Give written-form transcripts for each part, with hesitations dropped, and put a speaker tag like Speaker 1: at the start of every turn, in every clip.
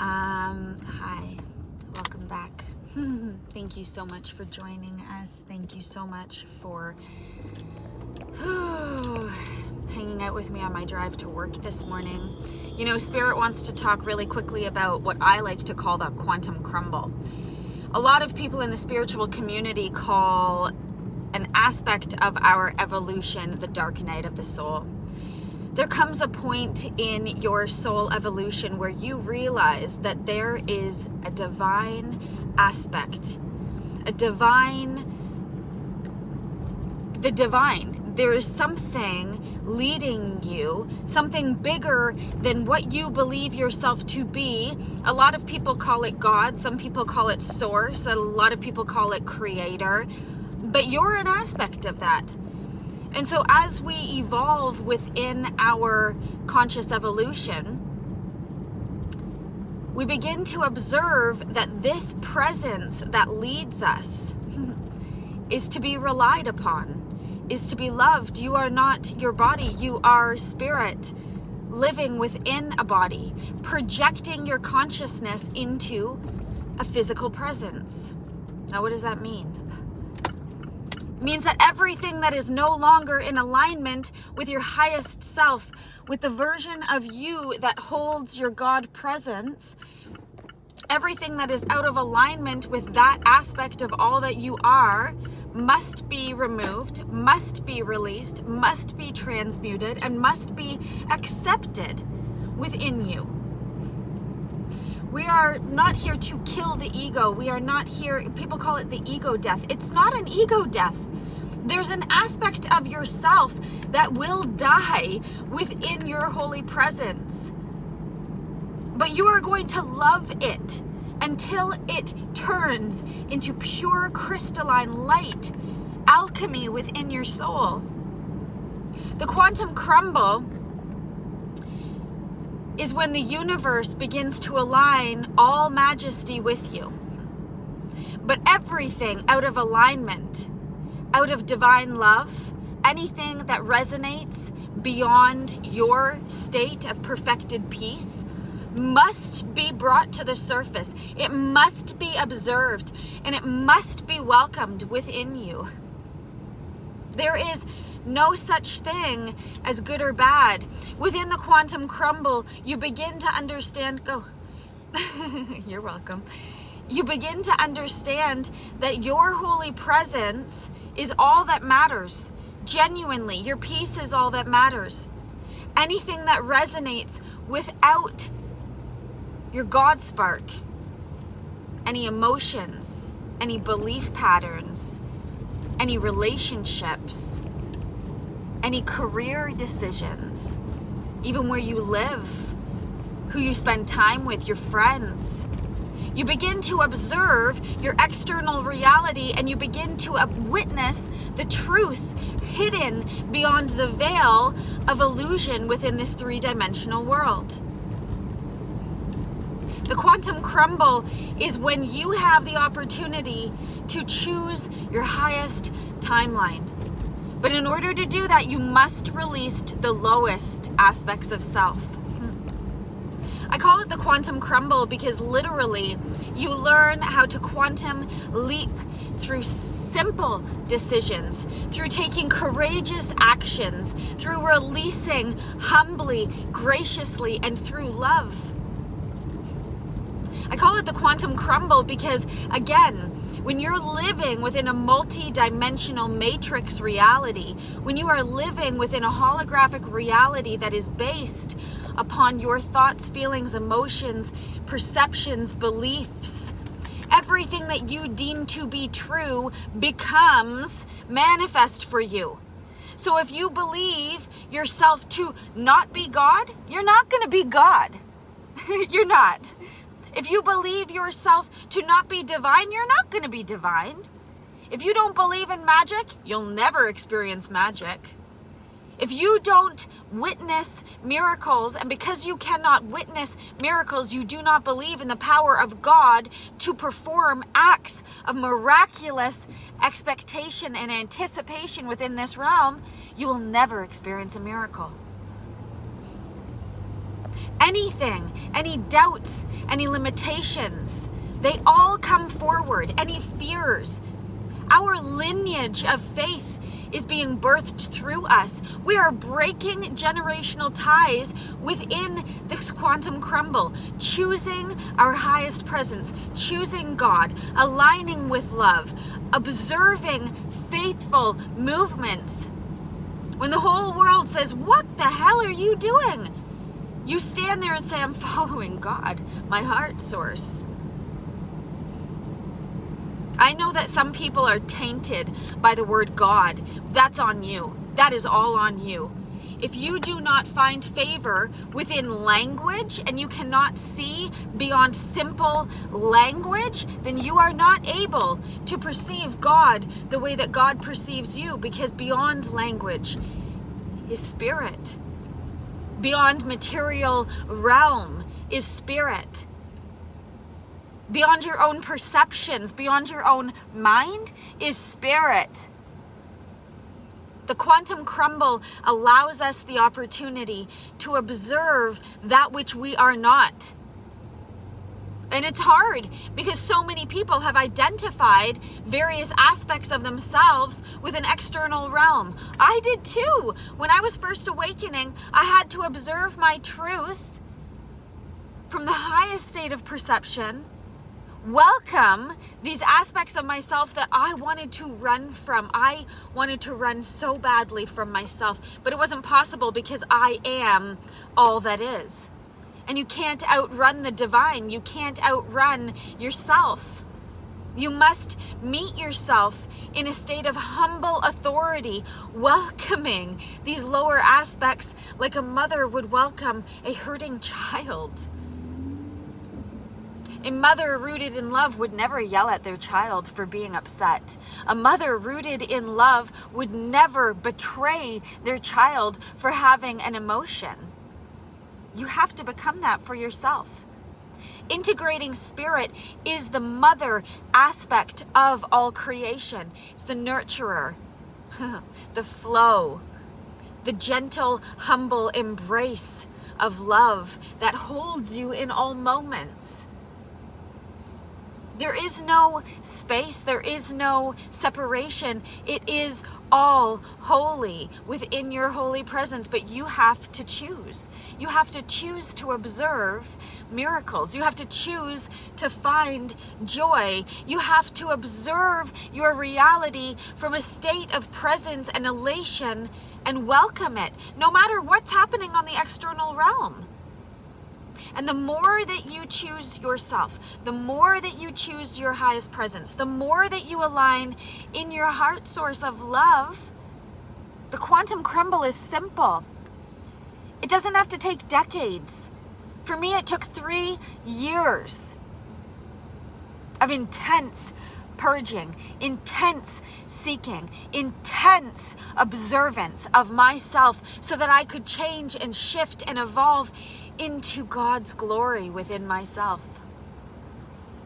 Speaker 1: Hi, welcome back. Thank you so much for joining us. Thank you so much for hanging out with me on my drive to work this morning. You know, Spirit wants to talk really quickly about what I like to call the quantum crumble. A lot of people in the spiritual community call an aspect of our evolution the dark night of the soul. There comes a point in your soul evolution where you realize that there is a divine aspect, the divine. There is something leading you, something bigger than what you believe yourself to be. A lot of people call it God, some people call it source, a lot of people call it creator, but you're an aspect of that. And so as we evolve within our conscious evolution, we begin to observe that this presence that leads us is to be relied upon, is to be loved. You are not your body, you are spirit living within a body, projecting your consciousness into a physical presence. Now, what does that mean? Means that everything that is no longer in alignment with your highest self, with the version of you that holds your God presence, everything that is out of alignment with that aspect of all that you are must be removed, must be released, must be transmuted, and must be accepted within you. We are not here to kill the ego. We are not here, people call it the ego death. It's not an ego death. There's an aspect of yourself that will die within your holy presence. But you are going to love it until it turns into pure crystalline light, alchemy within your soul. The quantum crumble is when the universe begins to align all majesty with you. But everything out of alignment, out of divine love, anything that resonates beyond your state of perfected peace must be brought to the surface. It must be observed, and it must be welcomed within you. There is no such thing as good or bad. Within the quantum crumble, you begin to understand, you're welcome. You begin to understand that your holy presence is all that matters. Genuinely, your peace is all that matters. Anything that resonates without your God spark, any emotions, any belief patterns, any relationships, any career decisions, even where you live, who you spend time with, your friends. You begin to observe your external reality, and you begin to witness the truth hidden beyond the veil of illusion within this three-dimensional world. The quantum crumble is when you have the opportunity to choose your highest timeline. But in order to do that, you must release the lowest aspects of self. I call it the quantum crumble because literally you learn how to quantum leap through simple decisions, through taking courageous actions, through releasing humbly, graciously, and through love. I call it the quantum crumble because, again, when you're living within a multi-dimensional matrix reality, when you are living within a holographic reality that is based upon your thoughts, feelings, emotions, perceptions, beliefs, everything that you deem to be true becomes manifest for you. So if you believe yourself to not be God, you're not going to be God. You're not. If you believe yourself to not be divine, you're not going to be divine. If you don't believe in magic, you'll never experience magic. If you don't witness miracles, and because you cannot witness miracles, you do not believe in the power of God to perform acts of miraculous expectation and anticipation within this realm, you will never experience a miracle. anything, any doubts, any limitations, they all come forward. Any fears. Our lineage of faith is being birthed through us. We are breaking generational ties within this quantum crumble, choosing our highest presence, choosing God, aligning with love, observing faithful movements. When the whole world says, "What the hell are you doing?" you stand there and say, "I'm following God, my heart source." I know that some people are tainted by the word God. That's on you. That is all on you. If you do not find favor within language and you cannot see beyond simple language, then you are not able to perceive God the way that God perceives you, because beyond language is spirit. Beyond material realm is spirit. Beyond your own perceptions, beyond your own mind is spirit. The quantum crumble allows us the opportunity to observe that which we are not. And it's hard because so many people have identified various aspects of themselves with an external realm. I did too. When I was first awakening, I had to observe my truth from the highest state of perception, welcome these aspects of myself that I wanted to run from. I wanted to run so badly from myself, but it wasn't possible because I am all that is. And you can't outrun the divine. You can't outrun yourself. You must meet yourself in a state of humble authority, welcoming these lower aspects like a mother would welcome a hurting child. A mother rooted in love would never yell at their child for being upset. A mother rooted in love would never betray their child for having an emotion. You have to become that for yourself. Integrating spirit is the mother aspect of all creation. It's the nurturer, the flow, the gentle, humble embrace of love that holds you in all moments. There is no space, there is no separation. It is all holy within your holy presence, but you have to choose. You have to choose to observe miracles. You have to choose to find joy. You have to observe your reality from a state of presence and elation and welcome it, no matter what's happening on the external realm. And the more that you choose yourself, the more that you choose your highest presence, the more that you align in your heart source of love, the quantum crumble is simple. It doesn't have to take decades. For me, it took 3 years of intense purging, intense seeking, intense observance of myself so that I could change and shift and evolve into God's glory within myself.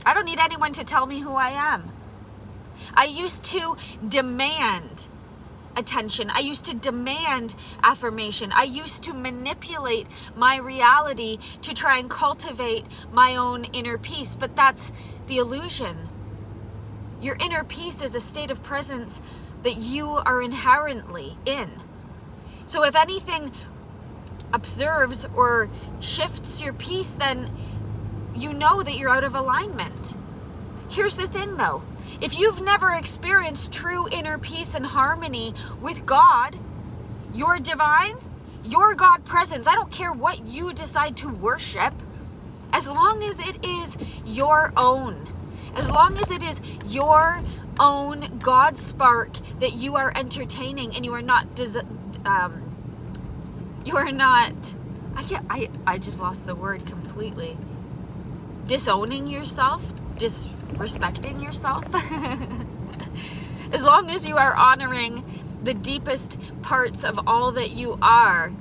Speaker 1: I don't need anyone to tell me who I am. I used to demand attention. I used to demand affirmation. I used to manipulate my reality to try and cultivate my own inner peace, but that's the illusion. Your inner peace is a state of presence that you are inherently in. So if anything observes or shifts your peace, then you know that you're out of alignment. Here's the thing though, if you've never experienced true inner peace and harmony with God, your divine, your God presence, I don't care what you decide to worship, as long as it is your own, as long as it is your own God spark that you are entertaining and you are not I just lost the word completely. Disowning yourself, disrespecting yourself. As long as you are honoring the deepest parts of all that you are,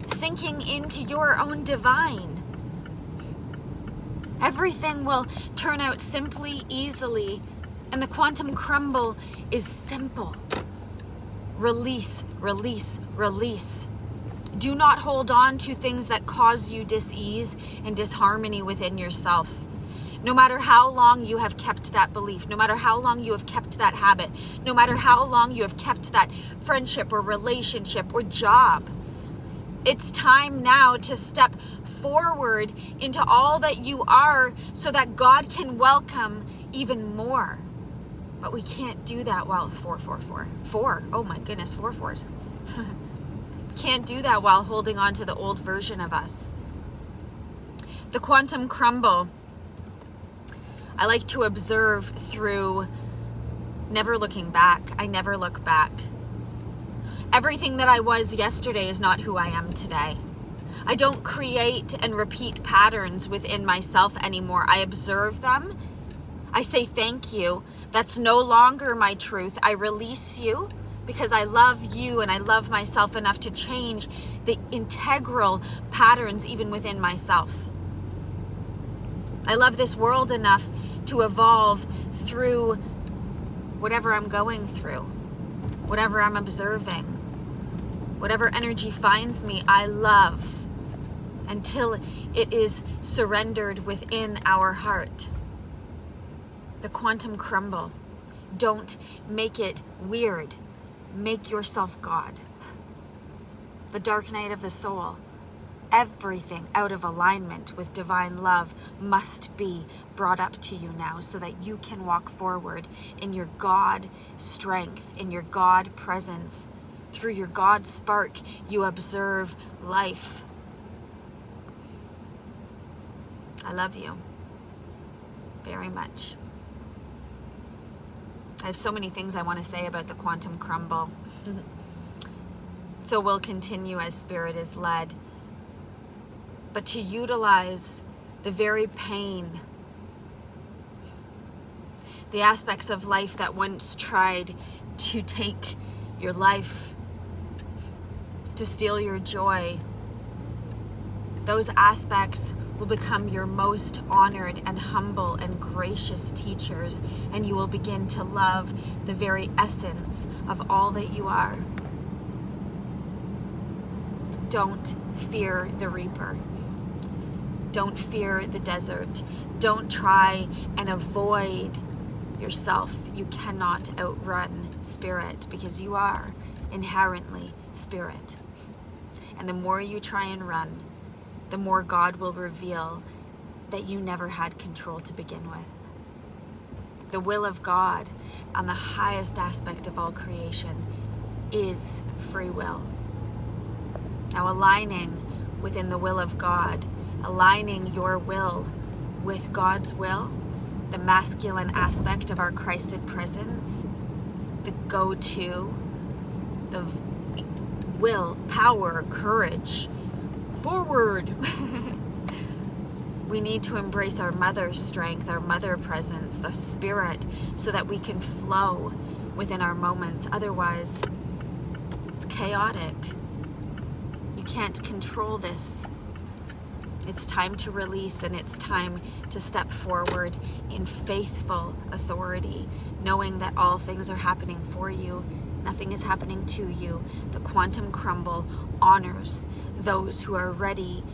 Speaker 1: sinking into your own divine, everything will turn out simply, easily, and the quantum crumble is simple. Release, release, release. Do not hold on to things that cause you dis-ease and disharmony within yourself. No matter how long you have kept that belief, no matter how long you have kept that habit, no matter how long you have kept that friendship or relationship or job, it's time now to step forward into all that you are so that God can welcome even more. But we can't do that while four. Oh my goodness, 4 4s. Can't do that while holding on to the old version of us. The quantum crumble, I like to observe through never looking back. I never look back. Everything that I was yesterday is not who I am today. I don't create and repeat patterns within myself anymore. I observe them. I say thank you. That's no longer my truth. I release you because I love you and I love myself enough to change the integral patterns even within myself. I love this world enough to evolve through whatever I'm going through, whatever I'm observing, whatever energy finds me, I love until it is surrendered within our heart. The quantum crumble. Don't make it weird. Make yourself God. The dark night of the soul. Everything out of alignment with divine love must be brought up to you now so that you can walk forward in your God strength, in your God presence. Through your God spark, you observe life. I love you very much. I have so many things I want to say about the quantum crumble. So we'll continue as Spirit is led. But to utilize the very pain, the aspects of life that once tried to take your life, to steal your joy, those aspects will become your most honored and humble and gracious teachers, and you will begin to love the very essence of all that you are. Don't fear the reaper. Don't fear the desert. Don't try and avoid yourself. You cannot outrun Spirit because you are inherently Spirit. And the more you try and run, the more God will reveal that you never had control to begin with. The will of God on the highest aspect of all creation is free will. Now, aligning within the will of God, aligning your will with God's will, the masculine aspect of our Christed presence, the go-to, the will, power, courage, forward. We need to embrace our mother strength, our mother presence, the Spirit, so that we can flow within our moments. Otherwise, it's chaotic. You can't control this. It's time to release, and it's time to step forward in faithful authority, knowing that all things are happening for you. Nothing is happening to you. The quantum crumble honors those who are ready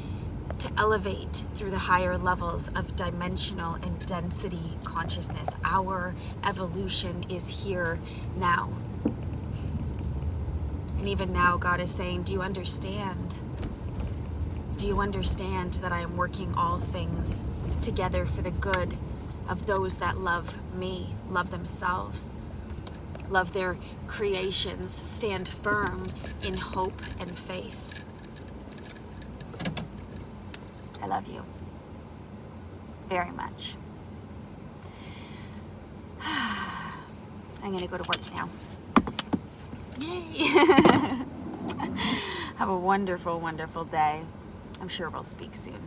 Speaker 1: to elevate through the higher levels of dimensional and density consciousness. Our evolution is here now. And even now, God is saying, do you understand? Do you understand that I am working all things together for the good of those that love me, love themselves, love their creations, stand firm in hope and faith? I love you very much. I'm going to go to work now. Yay! Have a wonderful, wonderful day. I'm sure we'll speak soon.